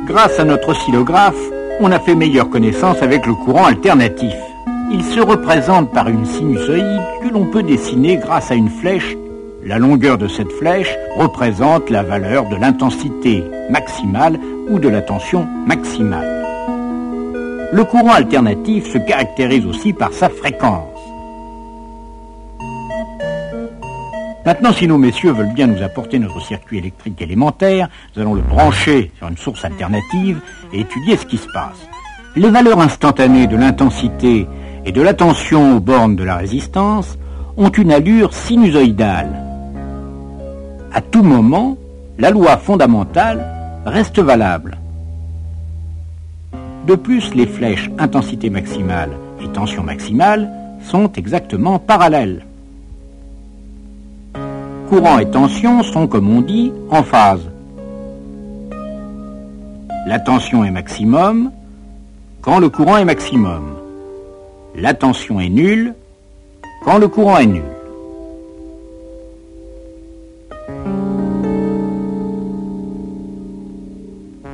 Grâce à notre oscillographe, on a fait meilleure connaissance avec le courant alternatif. Il se représente par une sinusoïde que l'on peut dessiner grâce à une flèche. La longueur de cette flèche représente la valeur de l'intensité maximale ou de la tension maximale. Le courant alternatif se caractérise aussi par sa fréquence. Maintenant, si nos messieurs veulent bien nous apporter notre circuit électrique élémentaire, nous allons le brancher sur une source alternative et étudier ce qui se passe. Les valeurs instantanées de l'intensité et de la tension aux bornes de la résistance ont une allure sinusoïdale. À tout moment, la loi fondamentale reste valable. De plus, les flèches intensité maximale et tension maximale sont exactement parallèles. Courant et tension sont, comme on dit, en phase. La tension est maximum quand le courant est maximum. La tension est nulle quand le courant est nul.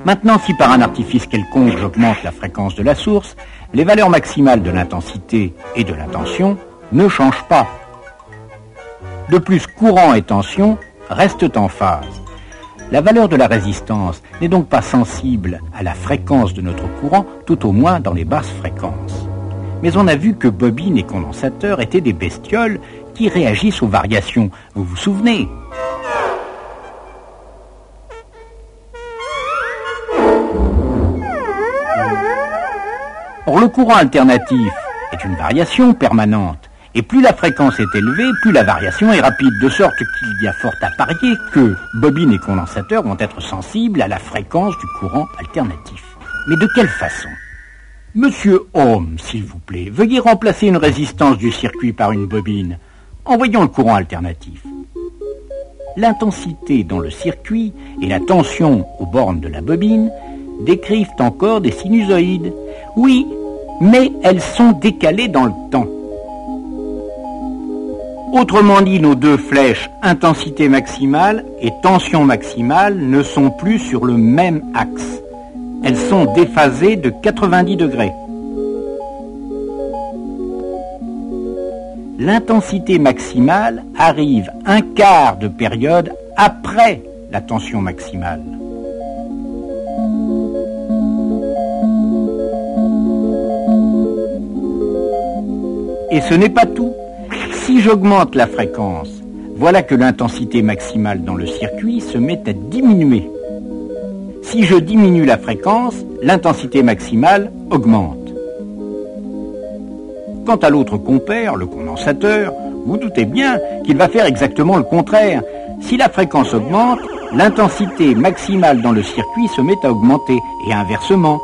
Maintenant, si par un artifice quelconque j'augmente la fréquence de la source, les valeurs maximales de l'intensité et de la tension ne changent pas. De plus, courant et tension restent en phase. La valeur de la résistance n'est donc pas sensible à la fréquence de notre courant, tout au moins dans les basses fréquences. Mais on a vu que bobines et condensateurs étaient des bestioles qui réagissent aux variations. Vous vous souvenez ? Or, le courant alternatif est une variation permanente. Et plus la fréquence est élevée, plus la variation est rapide, de sorte qu'il y a fort à parier que bobines et condensateurs vont être sensibles à la fréquence du courant alternatif. Mais de quelle façon ? Monsieur Ohm, s'il vous plaît, veuillez remplacer une résistance du circuit par une bobine. Envoyons le courant alternatif. L'intensité dans le circuit et la tension aux bornes de la bobine décrivent encore des sinusoïdes. Oui, mais elles sont décalées dans le temps. Autrement dit, nos deux flèches intensité maximale et tension maximale ne sont plus sur le même axe. Elles sont déphasées de 90 degrés. L'intensité maximale arrive un quart de période après la tension maximale. Et ce n'est pas tout. Si j'augmente la fréquence, voilà que l'intensité maximale dans le circuit se met à diminuer. Si je diminue la fréquence, l'intensité maximale augmente. Quant à l'autre compère, le condensateur, vous doutez bien qu'il va faire exactement le contraire. Si la fréquence augmente, l'intensité maximale dans le circuit se met à augmenter, et inversement.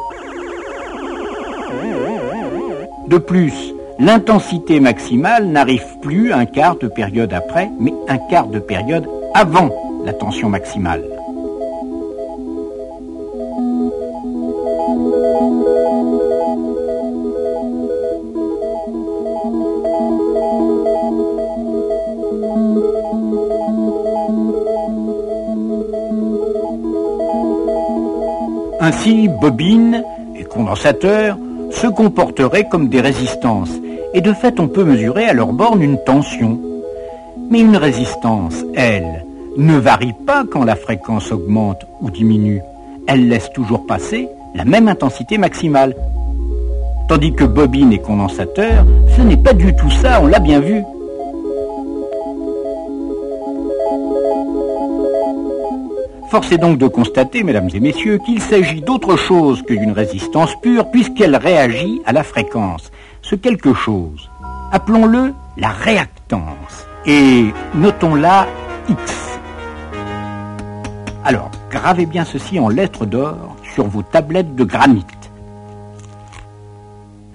De plus, l'intensité maximale n'arrive plus un quart de période après, mais un quart de période avant la tension maximale. Ainsi, bobines et condensateurs se comporteraient comme des résistances, et de fait on peut mesurer à leur borne une tension. Mais une résistance, elle, ne varie pas quand la fréquence augmente ou diminue. Elle laisse toujours passer la même intensité maximale. Tandis que bobines et condensateurs, ce n'est pas du tout ça, on l'a bien vu. Force est donc de constater, mesdames et messieurs, qu'il s'agit d'autre chose que d'une résistance pure, puisqu'elle réagit à la fréquence. Ce quelque chose, appelons-le la réactance, et notons-la X. Alors, gravez bien ceci en lettres d'or sur vos tablettes de granit.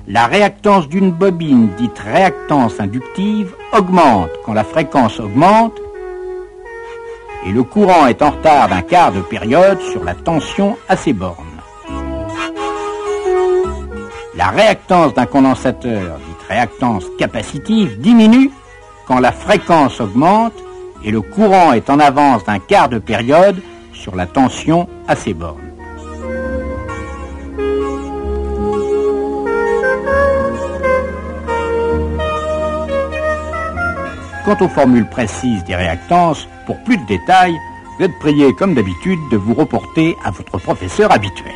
La réactance d'une bobine, dite réactance inductive, augmente quand la fréquence augmente, et le courant est en retard d'un quart de période sur la tension à ses bornes. La réactance d'un condensateur, dite réactance capacitive, diminue quand la fréquence augmente et le courant est en avance d'un quart de période sur la tension à ses bornes. Quant aux formules précises des réactances, pour plus de détails, vous êtes prié, comme d'habitude, de vous reporter à votre professeur habituel.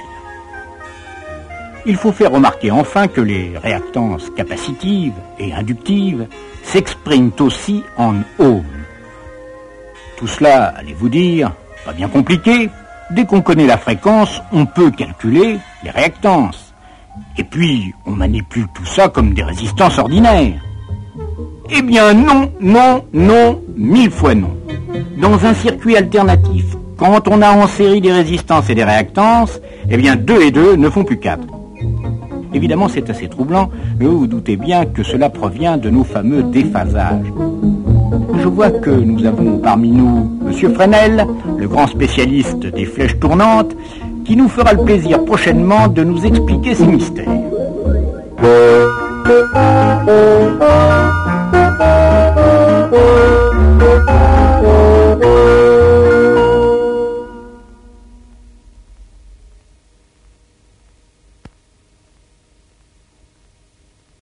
Il faut faire remarquer enfin que les réactances capacitives et inductives s'expriment aussi en ohms. Tout cela, allez-vous dire, pas bien compliqué. Dès qu'on connaît la fréquence, on peut calculer les réactances. Et puis, on manipule tout ça comme des résistances ordinaires. Eh bien non, non, non, 1000 fois non. Dans un circuit alternatif, quand on a en série des résistances et des réactances, eh bien 2 et 2 ne font plus 4. Évidemment, c'est assez troublant, mais vous vous doutez bien que cela provient de nos fameux déphasages. Je vois que nous avons parmi nous M. Fresnel, le grand spécialiste des flèches tournantes, qui nous fera le plaisir prochainement de nous expliquer ces mystères.